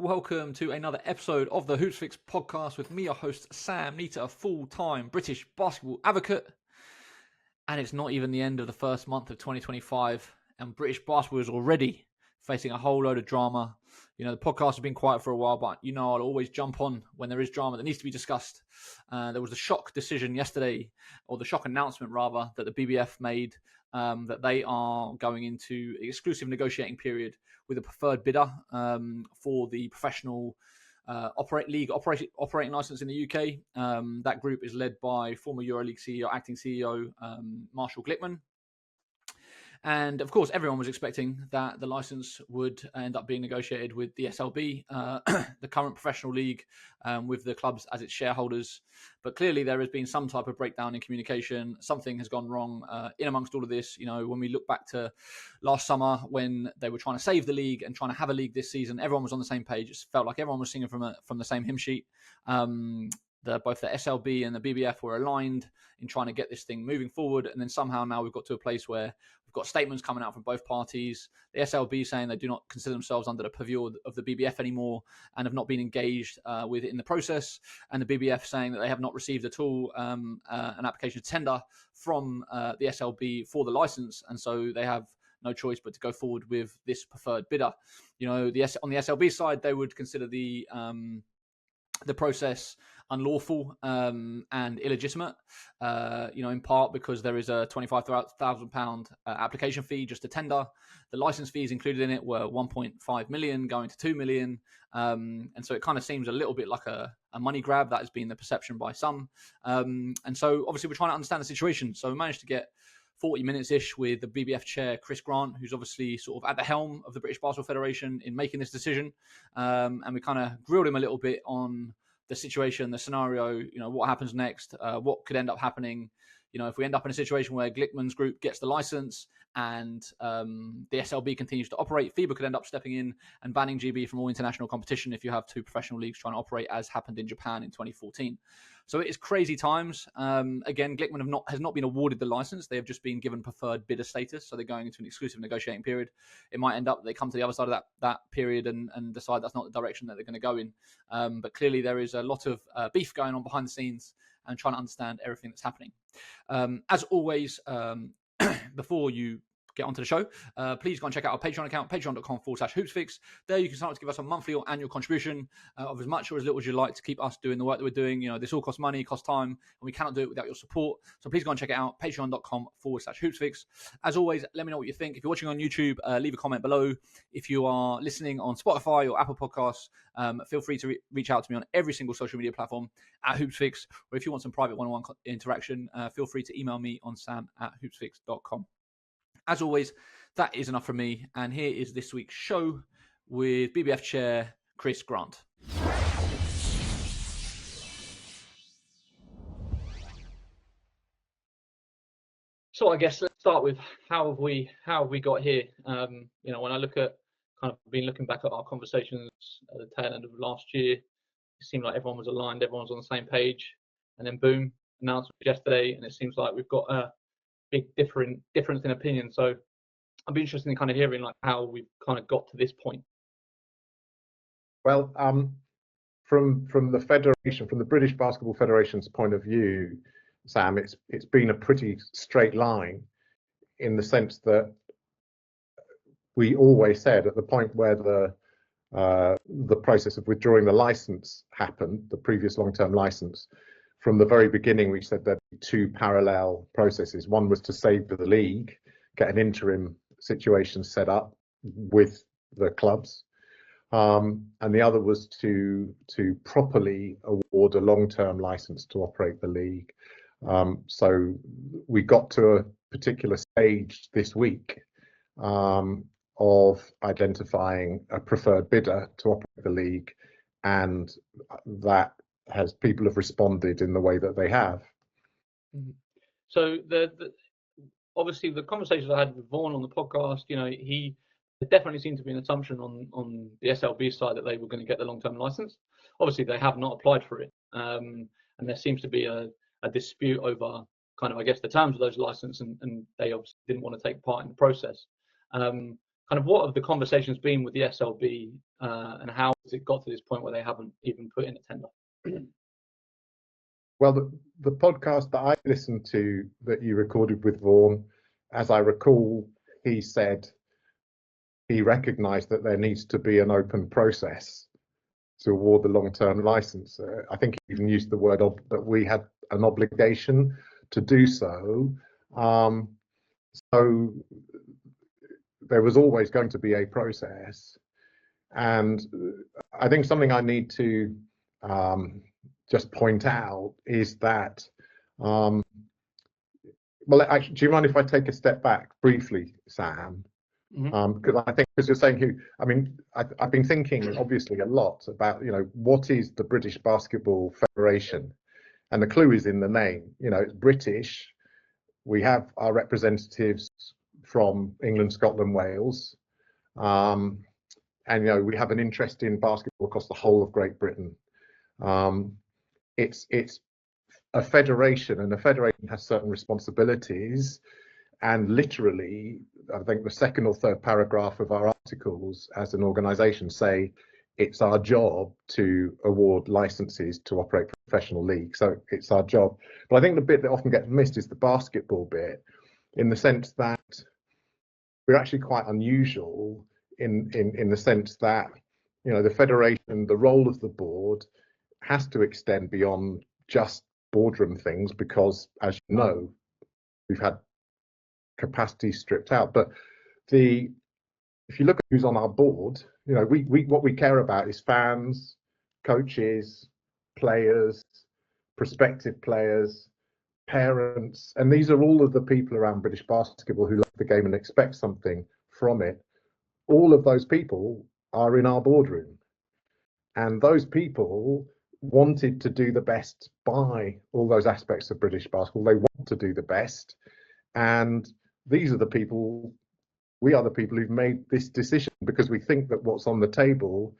welcome to another episode of the Hoopsfix podcast with me, your host, Sam Nita, a full-time British basketball advocate. And it's not even the end of the first month of 2025, and British basketball is already facing a whole load of drama. You know, the podcast has been quiet for a while, but you know I'll always jump on when there is drama that needs to be discussed. There was a shock decision yesterday, or the shock announcement rather, that the BBF made that they are going into exclusive negotiating period with a preferred bidder for the professional operating license in the UK. That group is led by former EuroLeague CEO, acting CEO Marshall Glickman. And of course, everyone was expecting that the license would end up being negotiated with the SLB, the current professional league, with the clubs as its shareholders. But clearly, there has been some type of breakdown in communication. Something has gone wrong in amongst all of this. You know, when we look back to last summer when they were trying to save the league and trying to have a league this season, everyone was on the same page. It felt like everyone was singing from the same hymn sheet. Both the SLB and the BBF were aligned in trying to get this thing moving forward. And then somehow now we've got to a place where we've got statements coming out from both parties. The SLB saying they do not consider themselves under the purview of the BBF anymore and have not been engaged with it in the process. And the BBF saying that they have not received at all an application of tender from the SLB for the license. And so they have no choice but to go forward with this preferred bidder. You know, on the SLB side, they would consider the process unlawful and illegitimate, in part because there is a £25,000 application fee just to tender. The license fees included in it were 1.5 million going to 2 million. And so it kind of seems a little bit like a money grab. That has been the perception by some. And so obviously we're trying to understand the situation. So we managed to get 40 minutes-ish with the BBF Chair Chris Grant, who's obviously sort of at the helm of the British Basketball Federation in making this decision. And we kind of grilled him a little bit on the situation, the scenario, you know, what happens next, what could end up happening. You know, if we end up in a situation where Glickman's group gets the license and the SLB continues to operate, FIBA could end up stepping in and banning GB from all international competition if you have two professional leagues trying to operate, as happened in Japan in 2014. So it is crazy times. Again, Glickman has not been awarded the license. They have just been given preferred bidder status. So they're going into an exclusive negotiating period. It might end up they come to the other side of that period and decide that's not the direction that they're going to go in. But clearly there is a lot of beef going on behind the scenes and trying to understand everything that's happening. As always, before you get onto the show, please go and check out our Patreon account, patreon.com/hoopsfix. There you can sign up to give us a monthly or annual contribution of as much or as little as you like to keep us doing the work that we're doing. You know, this all costs money, costs time, and we cannot do it without your support. So please go and check it out, patreon.com/hoopsfix. As always, let me know what you think. If you're watching on YouTube, leave a comment below. If you are listening on Spotify or Apple Podcasts, feel free to reach out to me on every single social media platform at Hoopsfix. Or if you want some private one-on-one interaction, feel free to email me on sam@hoopsfix.com. As always, that is enough from me. And here is this week's show with BBF Chair Chris Grant. So I guess let's start with how have we got here? When I look at been looking back at our conversations at the tail end of last year, it seemed like everyone was aligned, everyone was on the same page, and then boom, announcement yesterday, and it seems like we've got a big difference in opinion. So I'd be interested in kind of hearing like how we've kind of got to this point. Well, from the federation, from the British Basketball Federation's point of view, Sam, it's been a pretty straight line, in the sense that we always said at the point where the process of withdrawing the license happened, the previous long-term license, from the very beginning, we said there'd be two parallel processes. One was to save the league, get an interim situation set up with the clubs, and the other was to properly award a long-term license to operate the league. So we got to a particular stage this week of identifying a preferred bidder to operate the league, and that people have responded in the way that they have. So obviously the conversations I had with Vaughan on the podcast, you know, there definitely seemed to be an assumption on the SLB side that they were going to get the long-term license. Obviously they have not applied for it, and there seems to be a dispute over kind of, I guess, the terms of those licenses, and they obviously didn't want to take part in the process. Kind of what have the conversations been with the SLB, and how has it got to this point where they haven't even put in a tender? Well, the podcast that I listened to that you recorded with Vaughan, as I recall, he said he recognised that there needs to be an open process to award the long-term license. I think he even used the word that we had an obligation to do so. So there was always going to be a process. And I think something I need to just point out is that, well, actually, do you mind if I take a step back briefly, Sam? Because I think, because you're saying I mean, I've been thinking obviously a lot about, what is the British Basketball Federation? And the clue is in the name. It's British. We have our representatives from England, Scotland, Wales. And, we have an interest in basketball across the whole of Great Britain. It's a federation, and a federation has certain responsibilities. And literally, I think the second or third paragraph of our articles as an organisation say it's our job to award licences to operate professional leagues. So it's our job. But I think the bit that often gets missed is the basketball bit, in the sense that we're actually quite unusual in the sense that, the federation, the role of the board has to extend beyond just boardroom things, because, as you know, we've had capacity stripped out. But if you look at who's on our board, we what we care about is fans, coaches, players, prospective players, parents, and these are all of the people around British basketball who love the game and expect something from it. All of those people are in our boardroom, and those people wanted to do the best by all those aspects of British basketball. They want to do the best, and these are the people, we are the people who've made this decision, because we think that what's on the table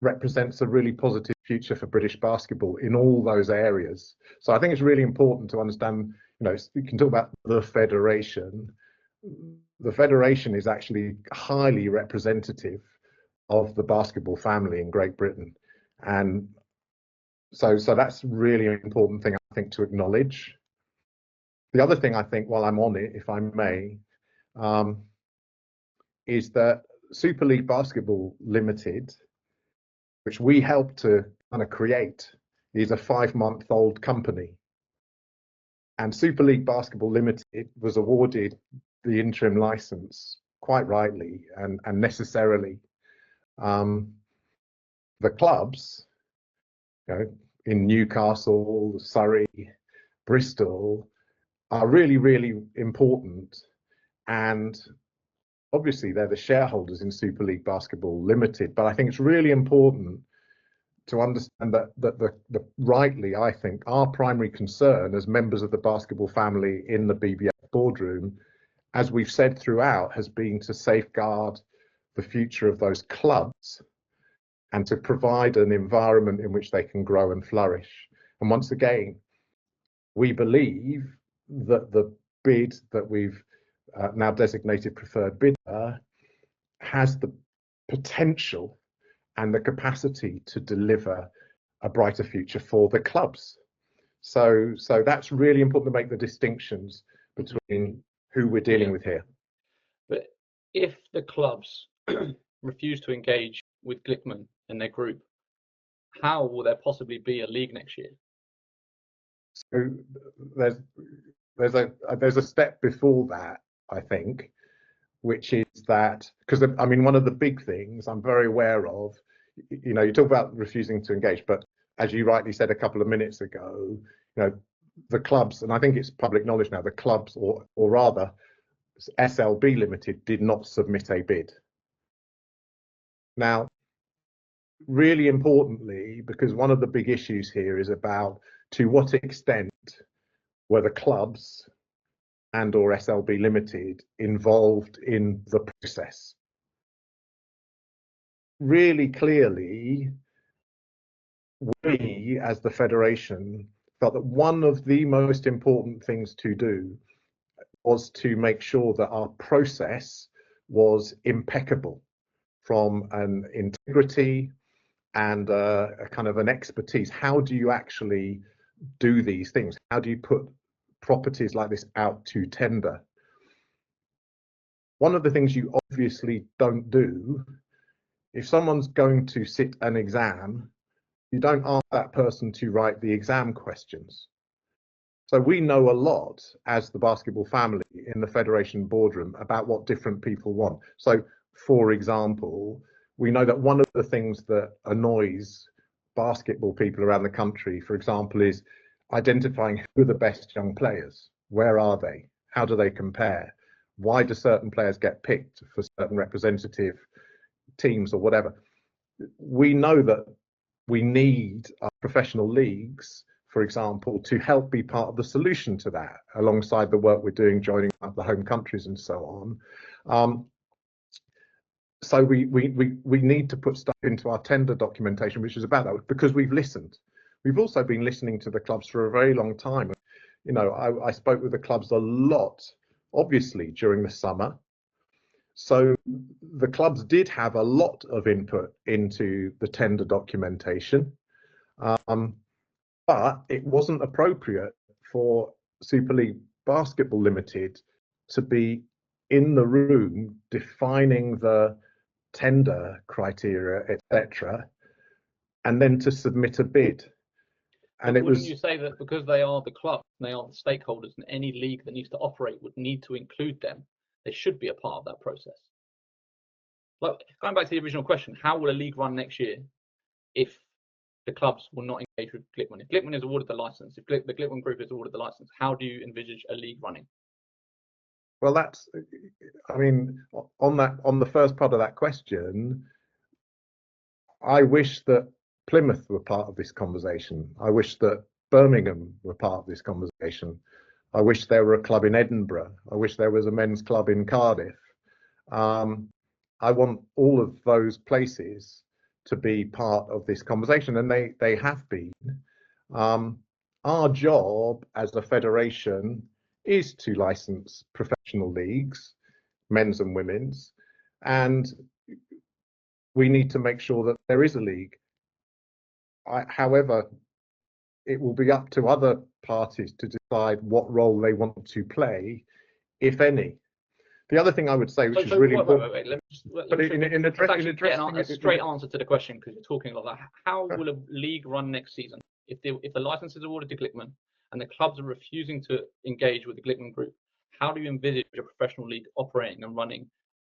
represents a really positive future for British basketball in all those areas. So I think it's really important to understand, you can talk about the federation. The federation is actually highly representative of the basketball family in Great Britain. And so that's really an important thing, I think, to acknowledge. The other thing I think, while I'm on it, if I may, is that Super League Basketball Limited, which we helped to kind of create, is a 5-month-old company. And Super League Basketball Limited was awarded the interim license, quite rightly and necessarily. The clubs, in Newcastle, Surrey, Bristol, are really, really important. And obviously they're the shareholders in Super League Basketball Limited, but I think it's really important to understand that the rightly, I think, our primary concern as members of the basketball family in the BBF boardroom, as we've said throughout, has been to safeguard the future of those clubs and to provide an environment in which they can grow and flourish. And once again, we believe that the bid that we've now designated preferred bidder has the potential and the capacity to deliver a brighter future for the clubs. So that's really important to make the distinctions between who we're dealing with here. But if the clubs refuse to engage with Glickman and their group, how will there possibly be a league next year? So there's a step before that, I think, which is that, because I mean, one of the big things I'm very aware of, you talk about refusing to engage, but as you rightly said a couple of minutes ago, the clubs, and I think it's public knowledge now, the clubs, or rather SLB Limited, did not submit a bid. Now, really importantly, because one of the big issues here is about to what extent were the clubs and or SLB Limited involved in the process. Really clearly, we as the Federation felt that one of the most important things to do was to make sure that our process was impeccable from an integrity and a kind of an expertise. How do you actually do these things? How do you put properties like this out to tender? One of the things you obviously don't do, if someone's going to sit an exam, you don't ask that person to write the exam questions. So we know a lot as the basketball family in the federation boardroom about what different people want. So, for example, we know that one of the things that annoys basketball people around the country, for example, is identifying who are the best young players. Where are they? How do they compare? Why do certain players get picked for certain representative teams or whatever? We know that we need our professional leagues, for example, to help be part of the solution to that, alongside the work we're doing, joining up the home countries and so on. So we need to put stuff into our tender documentation, which is about that, because we've listened. We've also been listening to the clubs for a very long time. You know, I spoke with the clubs a lot, obviously, during the summer. So the clubs did have a lot of input into the tender documentation, but it wasn't appropriate for Super League Basketball Limited to be in the room defining the tender criteria, etc., and then to submit a bid. And but wouldn't you say that because they are the club, they are the stakeholders, and any league that needs to operate would need to include them? They should be a part of that process. Like, going back to the original question, how will a league run next year if the clubs will not engage with Glickman? If Glickman is awarded the license, if the Glickman Group is awarded the license, how do you envisage a league running? Well, that's, I mean, on the first part of that question, I wish that Plymouth were part of this conversation. I wish that Birmingham were part of this conversation. I wish there were a club in Edinburgh. I wish there was a men's club in Cardiff. I want all of those places to be part of this conversation, and they have been. Our job as a federation is to license professional leagues, men's and women's, and we need to make sure that there is a league. However, it will be up to other parties to decide what role they want to play, if any. The other thing I would say, which is really important, wait. But in addressing a straight answer to the question, because you're talking a lot about how will a league run next season if the license is awarded to Glickman and the clubs are refusing to engage with the Glickman Group? How do you envisage a professional league operating and running,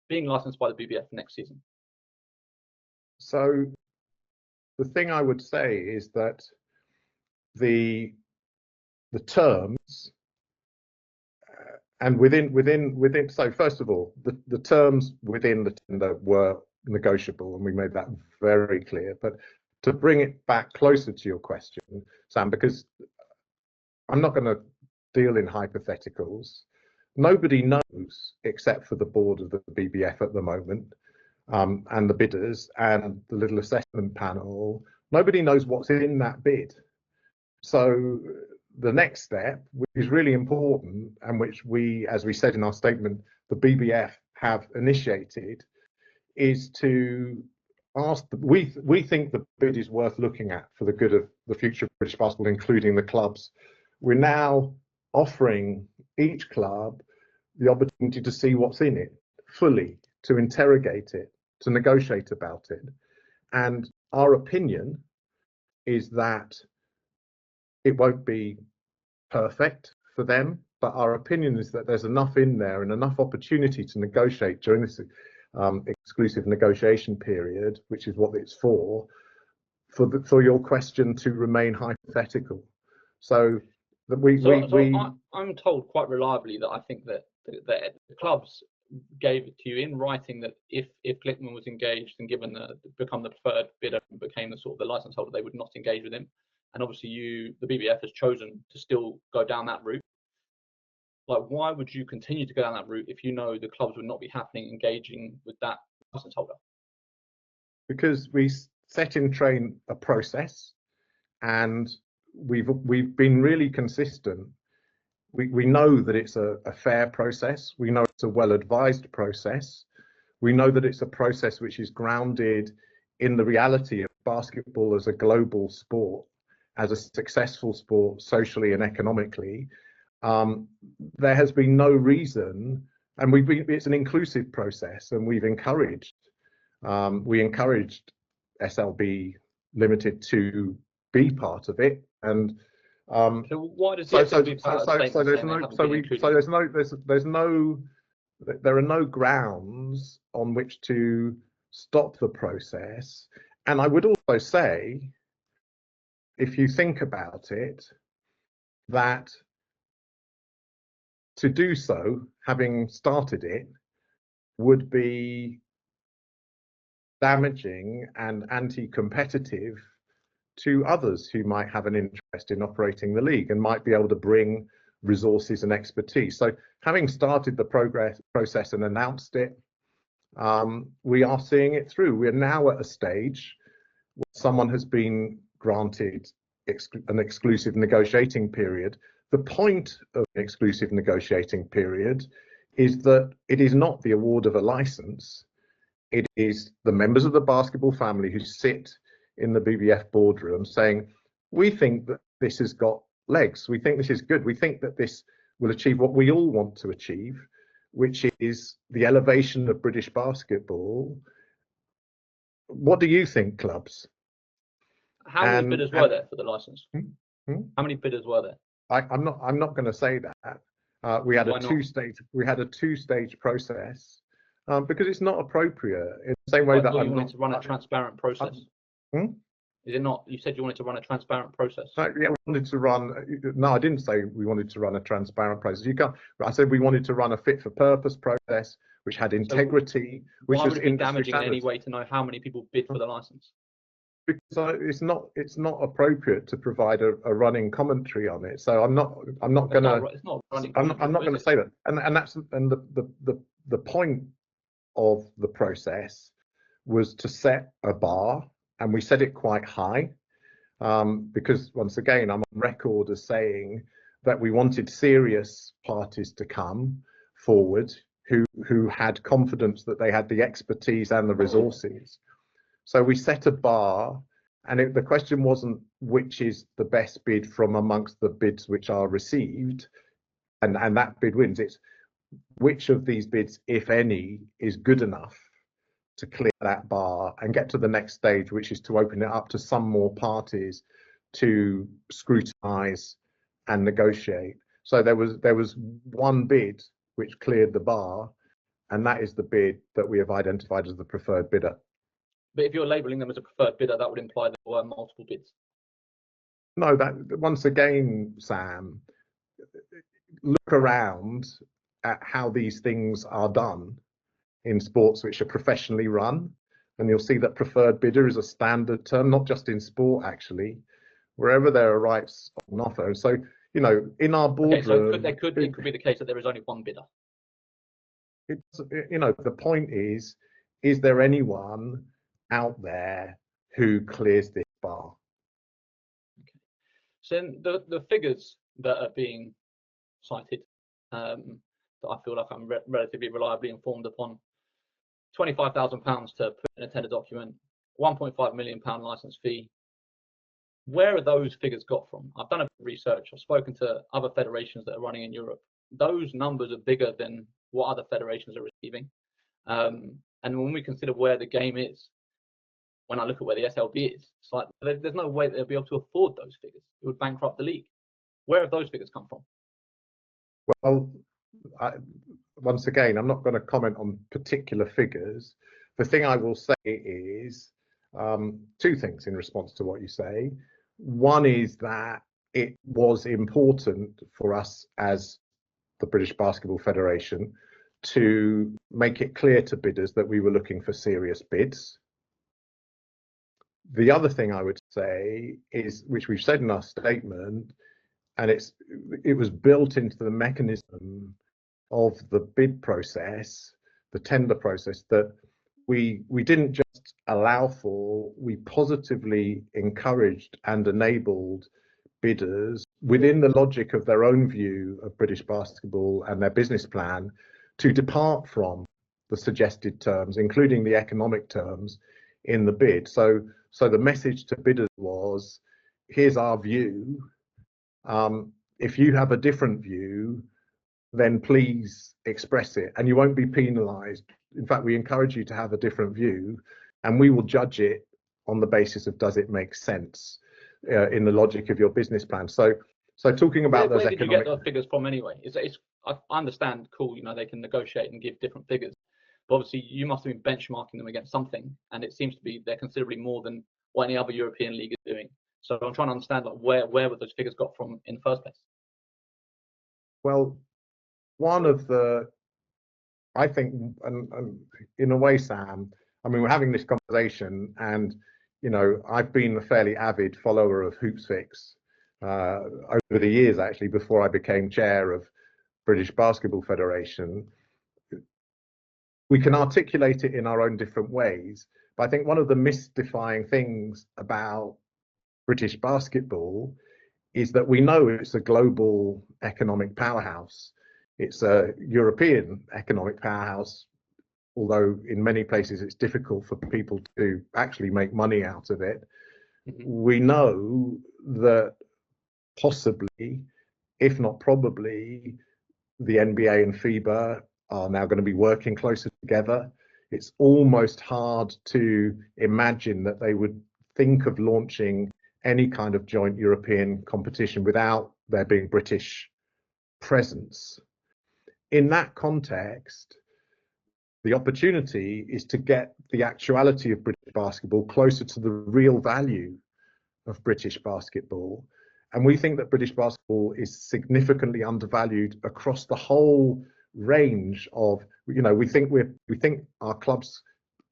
being licensed by the BBF next season? So the thing I would say is that the terms and within so first of all, the terms within the tender were negotiable, and we made that very clear. But to bring it back closer to your question, Sam, because I'm not going to deal in hypotheticals. Nobody knows except for the board of the BBF at the moment, and the bidders and the little assessment panel. Nobody knows what's in that bid. So the next step, which is really important, and which we, as we said in our statement, the BBF have initiated, is to ask. We think the bid is worth looking at for the good of the future of British basketball, including the clubs. We're now offering each club the opportunity to see what's in it fully, to interrogate it, to negotiate about it. And our opinion is that it won't be perfect for them, but our opinion is that there's enough in there and enough opportunity to negotiate during this exclusive negotiation period, which is what it's for your question to remain hypothetical. So that I'm told quite reliably that I think that the clubs gave it to you in writing that if Glickman was engaged and become the preferred bidder and became the license holder, they would not engage with him. And obviously the BBF has chosen to still go down that route. Like, why would you continue to go down that route if you know the clubs would not be engaging with that license holder? Because we set in train a process, and we've been really consistent. We know that it's a fair process. We know it's a well-advised process. We know that it's a process which is grounded in the reality of basketball as a global sport, as a successful sport socially and economically. There has been no reason, and it's an inclusive process, and we encouraged SLB Limited to be part of it. And so why does the SLB there are no grounds on which to stop the process. And I would also say, if you think about it, that to do so, having started it, would be damaging and anti-competitive to others who might have an interest in operating the league and might be able to bring resources and expertise. So having started the process and announced it, we are seeing it through. We're now at a stage where someone has been granted an exclusive negotiating period. The point of an exclusive negotiating period is that it is not the award of a license. It is the members of the basketball family who sit in the BBF boardroom saying, we think that this has got legs. We think this is good. We think that this will achieve what we all want to achieve, which is the elevation of British basketball. What do you think, clubs? How many bidders were there for the license? How many bidders were there? I'm not going to say that. We had a two-stage process because it's not appropriate in the same way that you wanted to run a transparent process. Is it not? You said you wanted to run a transparent process. Yeah, we wanted to run. No, I didn't say we wanted to run a transparent process. You can't. I said we wanted to run a fit for purpose process, which had integrity, which was damaging in any way to know how many people bid for the license. Because it's not appropriate to provide a running commentary on it. So I'm not going to. It's not running. I'm not going to say that. And that's the point of the process was to set a bar. And we set it quite high because, once again, I'm on record as saying that we wanted serious parties to come forward who had confidence that they had the expertise and the resources. So we set a bar, and the question wasn't which is the best bid from amongst the bids which are received, and that bid wins. It's which of these bids, if any, is good enough to clear that bar and get to the next stage, which is to open it up to some more parties to scrutinize and negotiate. So there was one bid which cleared the bar, and that is the bid that we have identified as the preferred bidder. But if you're labeling them as a preferred bidder, that would imply there were multiple bids. No, that once again, Sam, look around at how these things are done in sports which are professionally run, and you'll see that preferred bidder is a standard term, not just in sport, actually, wherever there are rights on offer. So, you know, in our boardroom, it could be the case that there is only one bidder. It's, you know, the point is there anyone out there who clears this bar? Okay. So the figures that are being cited, that I feel like I'm relatively reliably informed upon. £25,000 to put in a tender document, £1.5 million license fee. Where are those figures got from? I've done a bit of research. I've spoken to other federations that are running in Europe. Those numbers are bigger than what other federations are receiving. And when we consider where the game is, when I look at where the SLB is, it's like there's no way they'll be able to afford those figures. It would bankrupt the league. Where have those figures come from? Well, once again, I'm not going to comment on particular figures. The thing I will say is two things in response to what you say. One is that it was important for us as the British Basketball Federation to make it clear to bidders that we were looking for serious bids. The other thing I would say is, which we've said in our statement, and it was built into the mechanism of the bid process, the tender process, that we didn't just allow for, we positively encouraged and enabled bidders within the logic of their own view of British basketball and their business plan to depart from the suggested terms, including the economic terms, in the bid. So the message to bidders was, here's our view. If you have a different view, then please express it, and you won't be penalised. In fact, we encourage you to have a different view, and we will judge it on the basis of, does it make sense in the logic of your business plan. So talking about where those did economic... you get those figures from anyway? I understand, cool, you know, they can negotiate and give different figures, but obviously you must have been benchmarking them against something, and it seems to be they're considerably more than what any other European league is doing. So I'm trying to understand, like, where were those figures got from in the first place? Well, one of the, I think, and in a way, Sam, I mean, we're having this conversation, and, you know, I've been a fairly avid follower of Hoopsfix over the years, actually, before I became chair of British Basketball Federation. We can articulate it in our own different ways, but I think one of the mystifying things about British basketball is that we know it's a global economic powerhouse. It's a European economic powerhouse, although in many places it's difficult for people to actually make money out of it. We know that possibly, if not probably, the NBA and FIBA are now going to be working closer together. It's almost hard to imagine that they would think of launching any kind of joint European competition without there being British presence. In that context, the opportunity is to get the actuality of British basketball closer to the real value of British basketball. And we think that British basketball is significantly undervalued across the whole range of, you know, we think our clubs,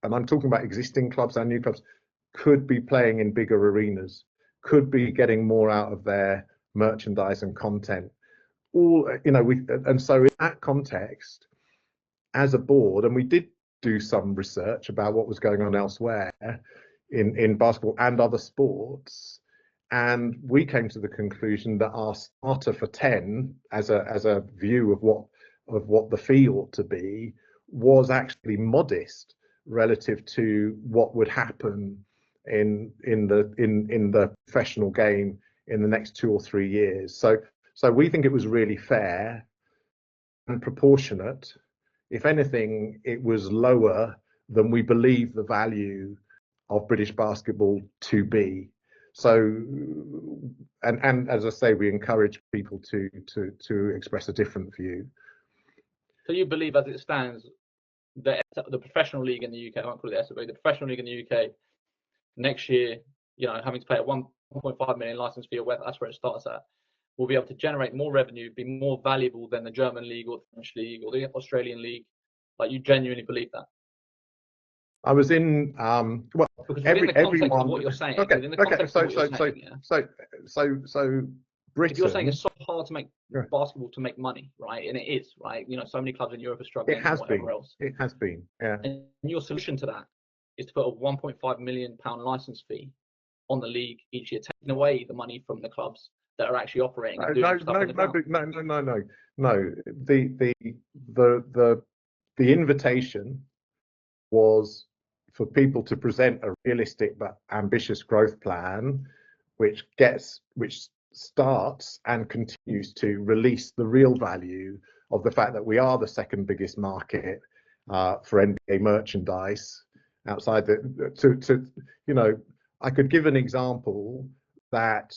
and I'm talking about existing clubs and new clubs, could be playing in bigger arenas, could be getting more out of their merchandise and content. All, you know, and so in that context, as a board, and we did do some research about what was going on elsewhere in basketball and other sports, and we came to the conclusion that our starter for 10 as a view of what the fee ought to be was actually modest relative to what would happen in the professional game in the next 2 or 3 years. So we think it was really fair and proportionate. If anything, it was lower than we believe the value of British basketball to be. So, and as I say, we encourage people to express a different view. So you believe, as it stands, the professional league in the UK, I won't call it the SFA, the professional league in the UK next year, you know, having to pay a 1.5 million license fee, or that's where it starts at, will be able to generate more revenue, be more valuable than the German league or the French league or the Australian league? Like, you genuinely believe that? I was in well, because within the context of what you're saying, okay, within the context of what you're saying, so Britain, if you're saying it's so hard to make basketball to make money, right? And it is, right? You know, so many clubs in Europe are struggling. It has and whatever been. Else. It has been. Yeah. And your solution to that is to put a 1.5 million pound license fee on the league each year, taking away the money from the clubs that are actually operating and doing stuff on the ground. No. The invitation was for people to present a realistic but ambitious growth plan, which starts and continues to release the real value of the fact that we are the second biggest market for NBA merchandise outside the. You know, I could give an example that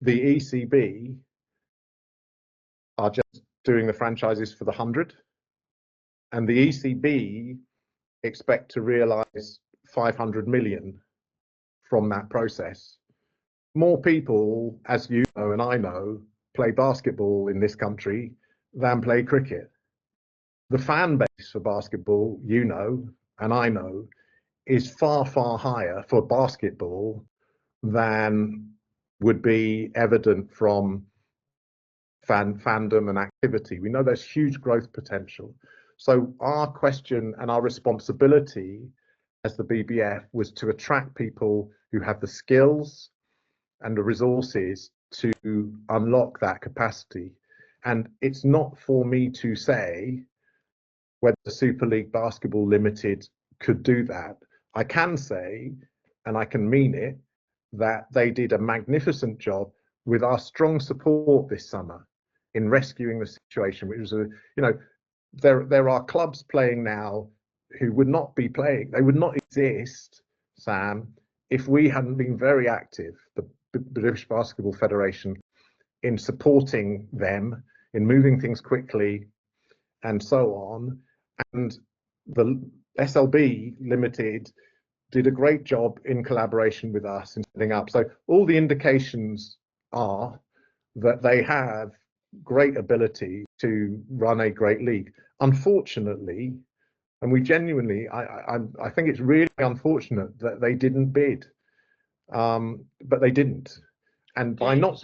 the ECB are just doing the franchises for the 100, and the ECB expect to realize 500 million from that process. More people, as you know and I know, play basketball in this country than play cricket. The fan base for basketball, you know and I know, is far, far higher for basketball than would be evident from fandom and activity. We know there's huge growth potential. So our question and our responsibility as the BBF was to attract people who have the skills and the resources to unlock that capacity. And it's not for me to say whether Super League Basketball Limited could do that. I can say, and I can mean it, that they did a magnificent job with our strong support this summer in rescuing the situation, which was there are clubs playing now who would not be playing. They would not exist, Sam, if we hadn't been very active, the British Basketball Federation, in supporting them, in moving things quickly, and so on. And the SLB Limited did a great job in collaboration with us in setting up. So all the indications are that they have great ability to run a great league. Unfortunately, and we genuinely, I think it's really unfortunate that they didn't bid, but they didn't. And by not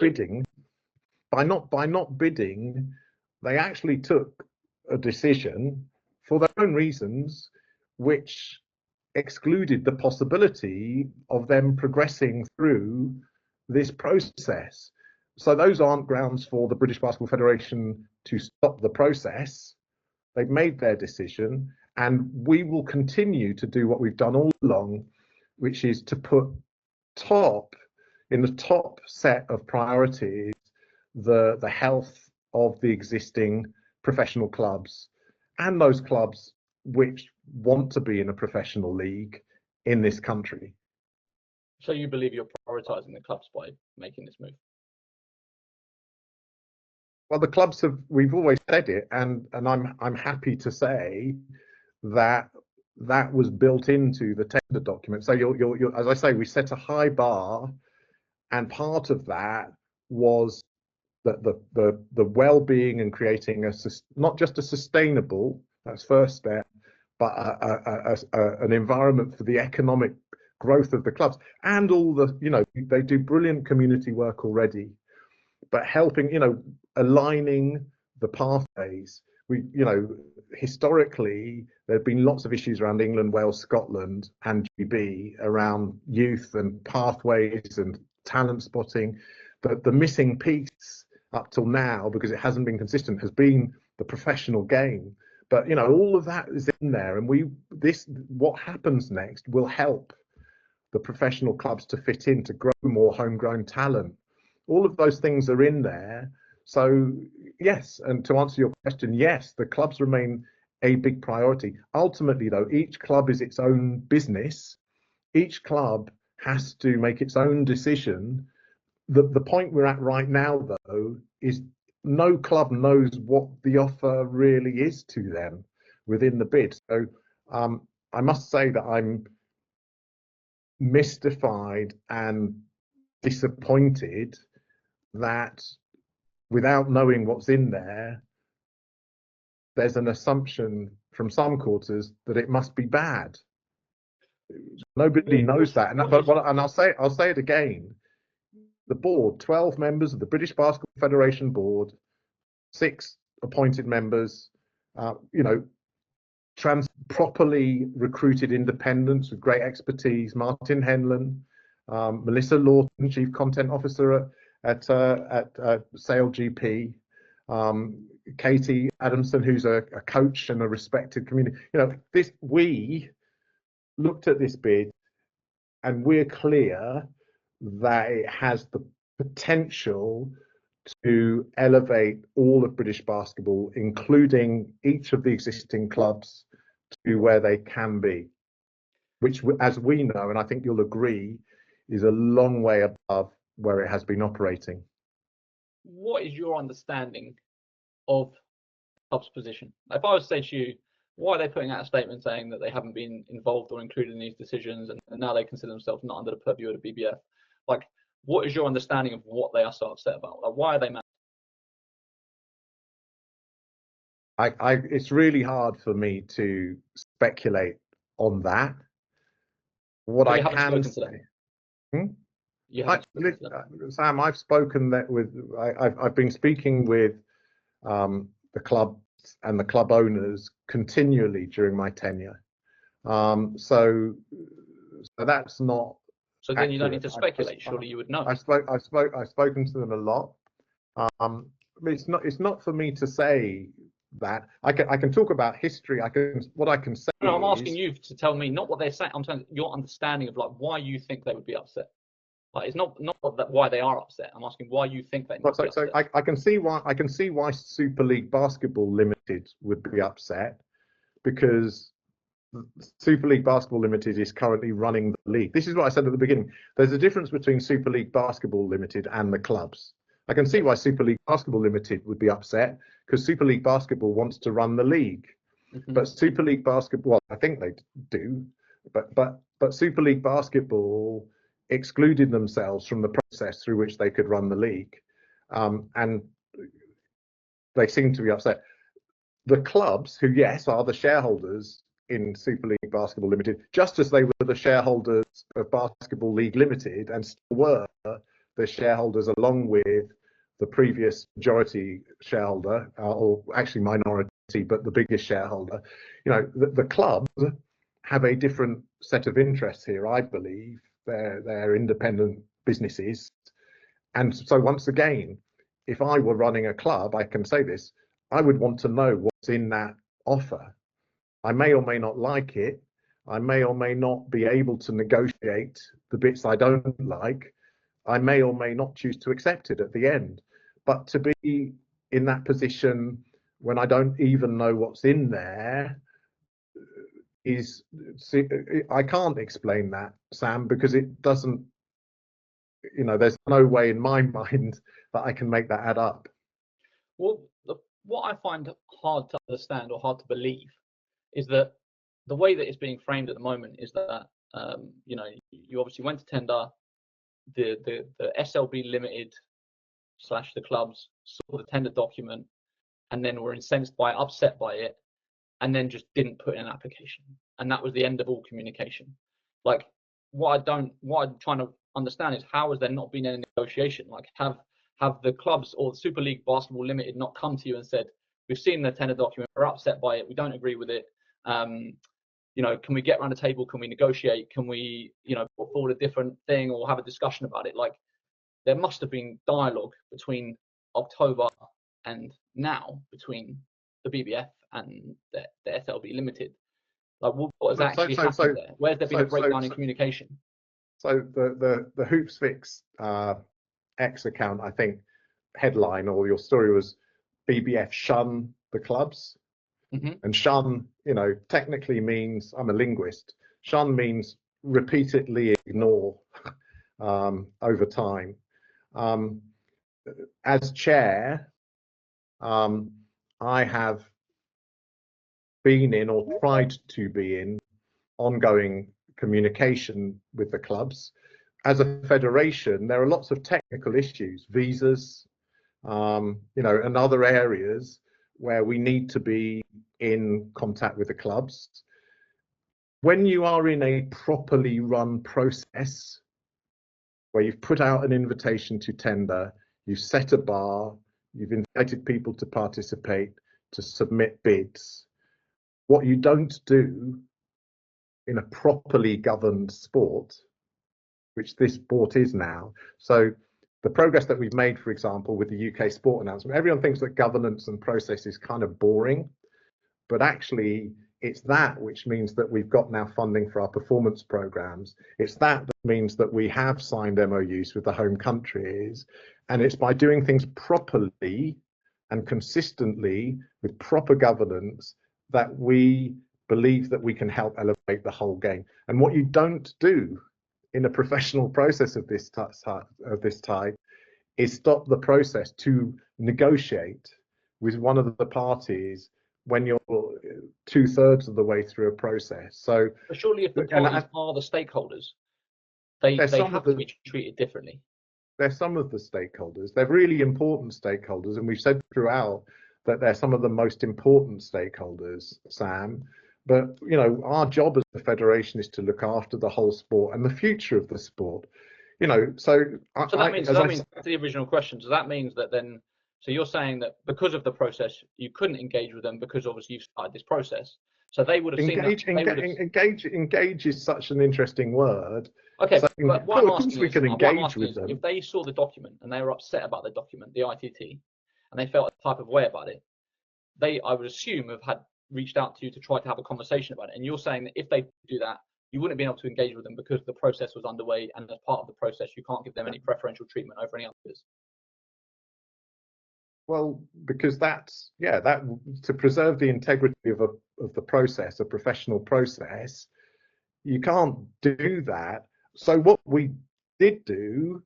bidding, they actually took a decision for their own reasons, which excluded the possibility of them progressing through this process. So those aren't grounds for the British Basketball Federation to stop the process. They've made their decision, and we will continue to do what we've done all along, which is to put in the top set of priorities the health of the existing professional clubs and those clubs which want to be in a professional league in this country. So you believe you're prioritising the clubs by making this move? Well, the clubs have. We've always said it, and I'm happy to say that was built into the tender document. So you're as I say, we set a high bar, and part of that was that the well-being and creating not just a sustainable, that's first step, but an environment for the economic growth of the clubs, and all the, they do brilliant community work already, but helping, aligning the pathways. We, historically, there have been lots of issues around England, Wales, Scotland, and GB around youth and pathways and talent spotting. But the missing piece up till now, because it hasn't been consistent, has been the professional game. But all of that is in there, and what happens next will help the professional clubs to fit in, to grow more homegrown talent. All of those things are in there. So yes, and to answer your question, yes, the clubs remain a big priority. Ultimately, though, each club is its own business. Each club has to make its own decision. The point we're at right now, though, is no club knows what the offer really is to them within the bid. So I must say that I'm mystified and disappointed that without knowing what's in there, there's an assumption from some quarters that it must be bad. Nobody knows that. And I'll say it again. The board, 12 members of the British Basketball Federation board, 6 appointed members, properly recruited independents with great expertise. Martin Henlon, Melissa Lawton, Chief Content Officer at Sale GP, Katie Adamson, who's a coach and a respected community. We looked at this bid, and we're clear that it has the potential to elevate all of British basketball, including each of the existing clubs, to where they can be, which, as we know, and I think you'll agree, is a long way above where it has been operating. What is your understanding of the club's position? If I was to say to you, why are they putting out a statement saying that they haven't been involved or included in these decisions, and now they consider themselves not under the purview of the BBF? Like, what is your understanding of what they are so upset about? Like, why are they mad? It's really hard for me to speculate on that. What I can say, Sam, I've spoken that I've been speaking with the club and the club owners continually during my tenure. So that's not. So then you don't need to speculate. Surely you would know. I've spoken to them a lot. It's not for me to say that. I can talk about history. What I can say. No, I'm asking you to tell me not what they're saying. I'm saying your understanding of like why you think they would be upset. Like it's not why they are upset. I'm asking why you think they might be upset. I can see why Super League Basketball Limited would be upset, because Super League Basketball Limited is currently running the league. This is what I said at the beginning. There's a difference between Super League Basketball Limited and the clubs. I can see why Super League Basketball Limited would be upset, because Super League Basketball wants to run the league. But Super League Basketball, well, I think they do, but Super League Basketball excluded themselves from the process through which they could run the league, and they seem to be upset. The clubs, who yes are the shareholders in Super League Basketball Limited, just as they were the shareholders of Basketball League Limited and still were the shareholders along with the previous majority shareholder, or actually minority, but the biggest shareholder. You know, the clubs have a different set of interests here, I believe. They're independent businesses. And so once again, if I were running a club, I can say this, I would want to know what's in that offer. I may or may not like it. I may or may not be able to negotiate the bits I don't like. I may or may not choose to accept it at the end. But to be in that position when I don't even know what's in there is, I can't explain that, Sam, because it doesn't, you know, there's no way in my mind that I can make that add up. Well, what I find hard to understand or hard to believe is that the way that it's being framed at the moment is that, you know, you obviously went to tender, the SLB Limited / the clubs saw the tender document and then were incensed by it, upset by it, and then just didn't put in an application. And that was the end of all communication. Like, what I'm trying to understand is, how has there not been any negotiation? Like, have the clubs or the Super League Basketball Limited not come to you and said, we've seen the tender document, we're upset by it, we don't agree with it, you know, can we get around the table, can we negotiate, can we, you know, put forward a different thing or have a discussion about it? Like, there must have been dialogue between October and now between the BBF and the SLB Limited. Like, what has actually happened there? Where's there been a breakdown in communication? So the Hoopsfix X account, I think, headline or your story was BBF shun the clubs. And shun, you know, technically means, I'm a linguist, shun means repeatedly ignore over time. As chair, I have been in, or tried to be in, ongoing communication with the clubs. As a federation, there are lots of technical issues, visas, you know, and other areas where we need to be in contact with the clubs. When you are in a properly run process, where you've put out an invitation to tender, you've set a bar, you've invited people to participate, to submit bids, what you don't do in a properly governed sport, which this sport is now. So the progress that we've made, for example, with the UK sport announcement, everyone thinks that governance and process is kind of boring, but actually it's that which means that we've got now funding for our performance programs. It's that means that we have signed MOUs with the home countries, and it's by doing things properly and consistently with proper governance that we believe that we can help elevate the whole game. And what you don't do in a professional process of this type is stop the process to negotiate with one of the parties when you're 2/3 of the way through a process. So, but surely if the parties are the stakeholders, they have to be treated differently. They're some of the stakeholders. They're really important stakeholders, and we've said throughout that they're some of the most important stakeholders, Sam. But, you know, our job as the federation is to look after the whole sport and the future of the sport. You know, so that means that's the original question. So that means that then, so you're saying that because of the process, you couldn't engage with them because obviously you've started this process. So they would have engage is such an interesting word. Okay, so but what I'm asking we can engage with them. If they saw the document and they were upset about the document, the ITT, and they felt a type of way about it, they, I would assume, have had reached out to you to try to have a conversation about it. And you're saying that if they do that, you wouldn't be able to engage with them because the process was underway, and as part of the process, you can't give them any preferential treatment over any others. Well, because that's, yeah, that to preserve the integrity of the process, a professional process, you can't do that. So what we did do,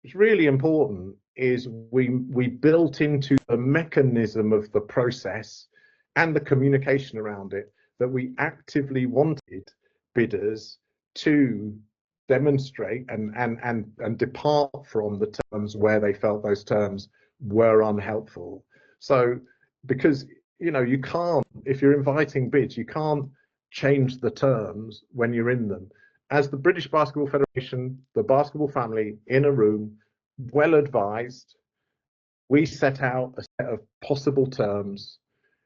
it's really important, is we built into the mechanism of the process and the communication around it that we actively wanted bidders to demonstrate and depart from the terms where they felt those terms were unhelpful. So because, you know, you can't, if you're inviting bids, you can't change the terms when you're in them. As the British Basketball Federation, the basketball family in a room, well advised, we set out a set of possible terms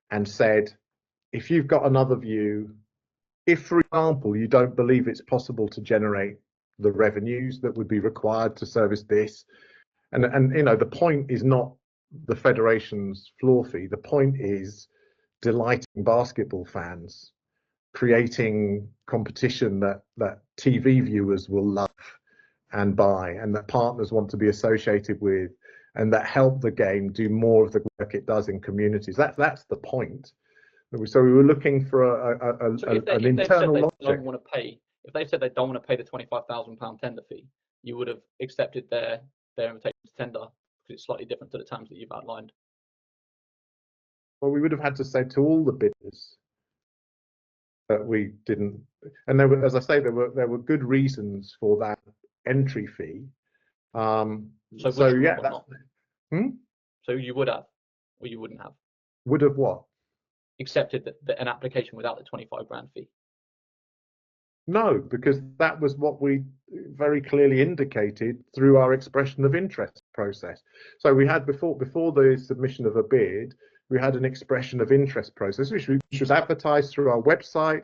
and said, if you've got another view, if, for example, you don't believe it's possible to generate the revenues that would be required to service this, and you know, the point is not the federation's floor fee. The point is delighting basketball fans, creating competition that TV viewers will love and buy, and that partners want to be associated with, and that help the game do more of the work it does in communities. That's the point. So we were looking for an internal logic. Don't want to pay, if they said they don't want to pay the £25,000 tender fee, you would have accepted their invitation to tender, because it's slightly different to the terms that you've outlined. Well, we would have had to say to all the bidders that we didn't, and there were, as I say, there were good reasons for that entry fee. So yeah, So you would have, or you wouldn't have? Would have what? Accepted an application without the 25 grand fee? No, because that was what we very clearly indicated through our expression of interest process. So we had before the submission of a bid, we had an expression of interest process, which was advertised through our website,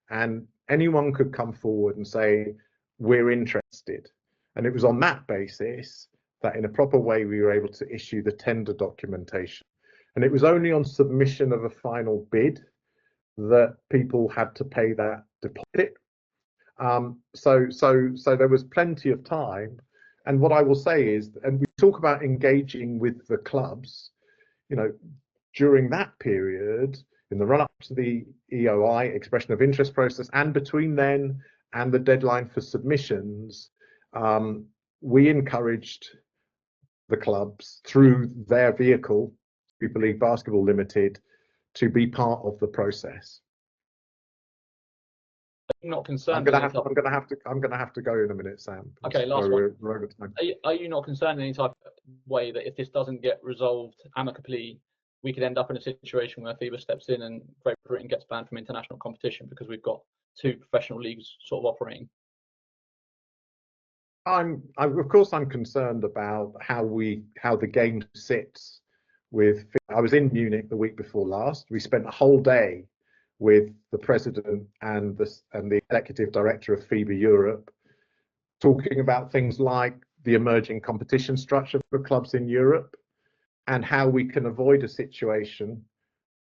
and anyone could come forward and say, we're interested. And it was on that basis that in a proper way, we were able to issue the tender documentation. And it was only on submission of a final bid that people had to pay that deposit. So there was plenty of time. And what I will say is, and we talk about engaging with the clubs, you know, during that period, in the run-up to the EOI, expression of interest process, and between then and the deadline for submissions, we encouraged the clubs through their vehicle, Super League Basketball Limited, to be part of the process. I'm not concerned. I'm gonna have to go in a minute, Sam. Okay, last one. Are you not concerned in any type of way that if this doesn't get resolved amicably, we could end up in a situation where FIBA steps in and Great Britain gets banned from international competition because we've got two professional leagues sort of operating? Of course I'm concerned about how the game sits with. I was in Munich the week before last. We spent a whole day with the president and the executive director of FIBA Europe, talking about things like the emerging competition structure for clubs in Europe and how we can avoid a situation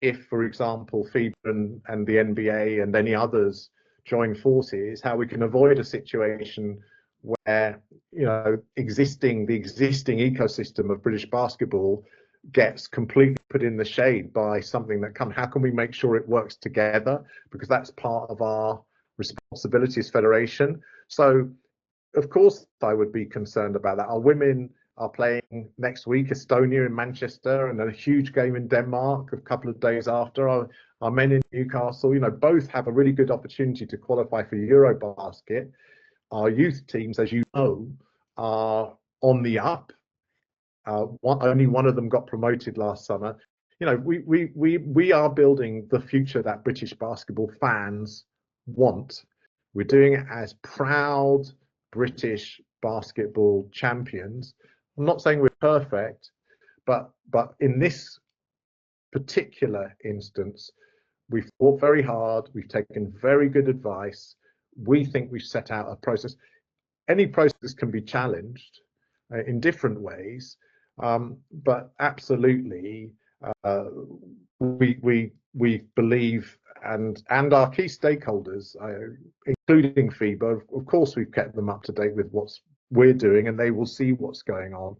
if, for example, FIBA and the NBA and any others join forces, how we can avoid a situation where, you know, the existing ecosystem of British basketball gets completely put in the shade by something that comes. How can we make sure it works together? Because that's part of our responsibility as federation. So, of course, I would be concerned about that. Our women are playing next week, Estonia in Manchester, and a huge game in Denmark a couple of days after. Our men in Newcastle, you know, both have a really good opportunity to qualify for Eurobasket. Our youth teams, as you know, are on the up. Only one of them got promoted last summer. You know, we are building the future that British basketball fans want. We're doing it as proud British basketball champions. I'm not saying we're perfect, but in this particular instance, we've thought very hard. We've taken very good advice. We think we've set out a process. Any process can be challenged in different ways, but absolutely, We believe, and our key stakeholders, including FIBA, of course, we've kept them up to date with what we're doing, and they will see what's going on.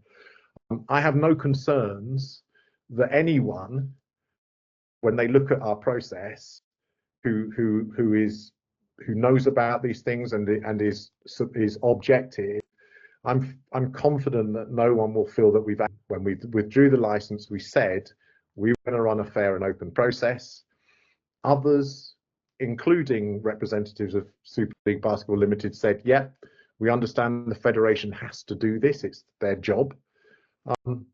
I have no concerns that anyone, when they look at our process, who knows about these things and is objective, I'm confident that no one will feel that when we withdrew the license, we said we were going to run a fair and open process. Others, including representatives of Super League Basketball Limited, said, yeah, we understand the federation has to do this, it's their job.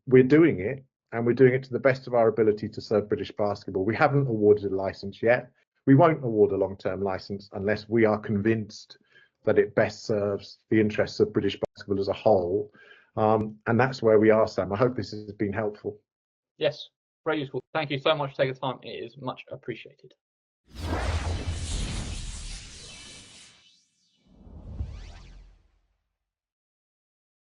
We're doing it, and we're doing it to the best of our ability to serve British basketball. We haven't awarded a license yet. We won't award a long-term license unless we are convinced that it best serves the interests of British basketball as a whole. And that's where we are, Sam. I hope this has been helpful. Yes, very useful. Thank you so much for taking the time. It is much appreciated.